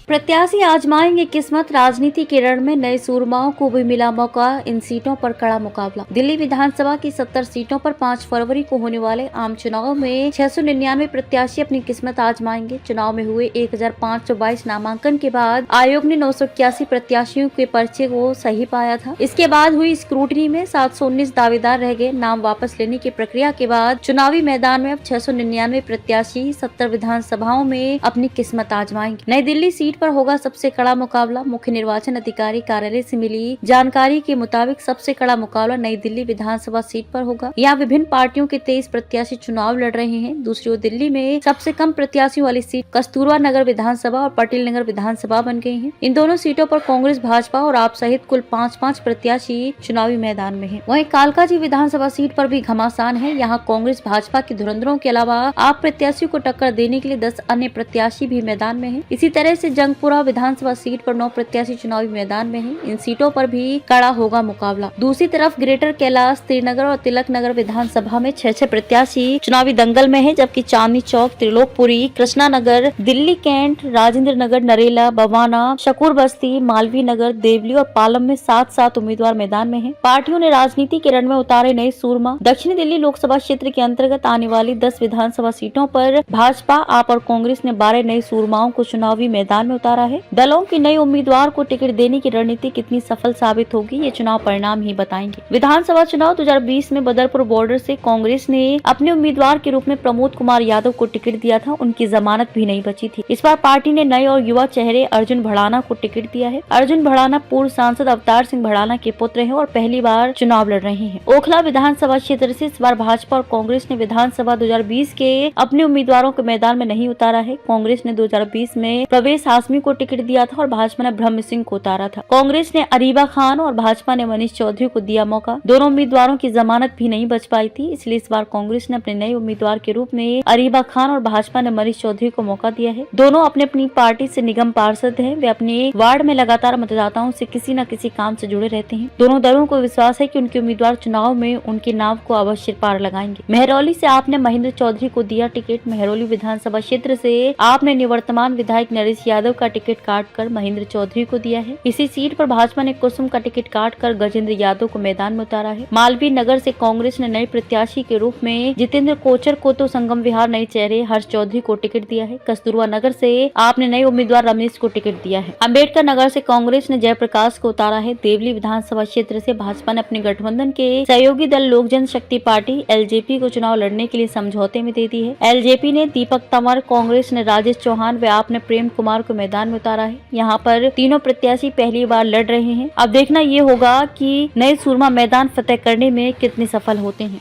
प्रत्याशी आजमाएंगे किस्मत, राजनीति के रण में नए सूरमाओं को भी मिला मौका, इन सीटों पर कड़ा मुकाबला। दिल्ली विधानसभा की 70 सीटों पर 5 फरवरी को होने वाले आम चुनाव में 699 प्रत्याशी अपनी किस्मत आजमाएंगे। चुनाव में हुए 1522 नामांकन के बाद आयोग ने 981 प्रत्याशियों के पर्चे को सही पाया था। इसके बाद हुई स्क्रूटनी में 719 दावेदार रह गए। नाम वापस लेने की प्रक्रिया के बाद चुनावी मैदान में अब 699 प्रत्याशी 70 विधानसभाओं में अपनी किस्मत आजमाएंगे। नई दिल्ली सीट पर होगा सबसे कड़ा मुकाबला। मुख्य निर्वाचन अधिकारी कार्यालय से मिली जानकारी के मुताबिक सबसे कड़ा मुकाबला नई दिल्ली विधानसभा सीट पर होगा। यहाँ विभिन्न पार्टियों के 23 प्रत्याशी चुनाव लड़ रहे हैं। दूसरी ओर दिल्ली में सबसे कम प्रत्याशियों वाली सीट कस्तूरबा नगर विधानसभा और पटेल नगर विधानसभा बन गई है। इन दोनों सीटों पर कांग्रेस, भाजपा और आप सहित कुल 5-5 प्रत्याशी चुनावी मैदान में है। वहीं कालकाजी विधानसभा सीट पर भी घमासान है। यहाँ कांग्रेस, भाजपा के धुरंधरों के अलावा आप प्रत्याशियों को टक्कर देने के लिए 10 अन्य प्रत्याशी भी मैदान में है। इसी तरह से जंगपुरा विधानसभा सीट पर 9 प्रत्याशी चुनावी मैदान में हैं। इन सीटों पर भी कड़ा होगा मुकाबला। दूसरी तरफ ग्रेटर कैलाश, श्रीनगर और तिलक नगर विधानसभा में 6 प्रत्याशी चुनावी दंगल में हैं, जबकि चांदनी चौक, त्रिलोकपुरी, कृष्णा नगर, दिल्ली कैंट, राजेंद्र नगर, नरेला, बवाना, शकूर बस्ती, मालवीय नगर, देवली और पालम में 7-7 उम्मीदवार मैदान में हैं। पार्टियों ने राजनीति के रण में उतारे नए सूरमा। दक्षिणी दिल्ली लोकसभा क्षेत्र के अंतर्गत आने वाली 10 विधानसभा सीटों पर भाजपा, आप और कांग्रेस ने 12 नए सूरमाओं को चुनावी मैदान में उतारा है। दलों की नए उम्मीदवार को टिकट देने की रणनीति कितनी सफल साबित होगी, ये चुनाव परिणाम ही बताएंगे। विधानसभा चुनाव 2020 में बदरपुर बॉर्डर से कांग्रेस ने अपने उम्मीदवार के रूप में प्रमोद कुमार यादव को टिकट दिया था। उनकी जमानत भी नहीं बची थी। इस बार पार्टी ने नए और युवा चेहरे अर्जुन भड़ाना को टिकट दिया है। अर्जुन भड़ाना पूर्व सांसद अवतार सिंह भड़ाना के पुत्र हैं और पहली बार चुनाव लड़ रहे हैं। ओखला विधानसभा क्षेत्र से इस बार भाजपा और कांग्रेस ने विधानसभा 2020 के अपने उम्मीदवारों को मैदान में नहीं उतारा है। कांग्रेस ने 2020 में प्रवेश हाशमी को टिकट दिया था और भाजपा ने ब्रह्म सिंह को उतारा था। कांग्रेस ने अरीबा खान और भाजपा ने मनीष चौधरी को दिया मौका। दोनों उम्मीदवारों की जमानत भी नहीं बच पाई थी, इसलिए इस बार कांग्रेस ने अपने नए उम्मीदवार के रूप में अरीबा खान और भाजपा ने मनीष चौधरी को मौका दिया है। दोनों अपने अपनी पार्टी से निगम पार्षद हैं। वे अपने वार्ड में लगातार मतदाताओं से किसी न किसी काम से जुड़े रहते हैं। दोनों दलों को विश्वास है कि उनके उम्मीदवार चुनाव में उनके नाम को अवश्य पार लगाएंगे। महरौली से आपने महेंद्र चौधरी को दिया टिकट। महरौली विधानसभा क्षेत्र से आपने निवर्तमान विधायक नरेश यादव का टिकट काटकर महेंद्र चौधरी को दिया है। इसी सीट पर भाजपा ने कुसुम का टिकट काटकर गजेंद्र यादव को मैदान में उतारा है। मालवीय नगर से कांग्रेस ने नए प्रत्याशी के रूप में जितेंद्र कोचर को तो संगम विहार नए चेहरे हर्ष चौधरी को टिकट दिया है। कस्तूरबा नगर से आपने नए उम्मीदवार रमेश को टिकट दिया है। अम्बेडकर नगर से कांग्रेस ने जयप्रकाश को उतारा है। देवली विधानसभा क्षेत्र से भाजपा ने अपने गठबंधन के सहयोगी दल लोक जनशक्ति पार्टी एलजेपी को चुनाव लड़ने के लिए समझौते में दे दी है। एलजेपी ने दीपक तंवर, कांग्रेस ने राजेश चौहान व आपने प्रेम कुमार को मैदान में उतारा है। यहाँ पर तीनों प्रत्याशी पहली बार लड़ रहे हैं। अब देखना ये होगा कि नए सूरमा मैदान फतेह करने में कितने सफल होते हैं।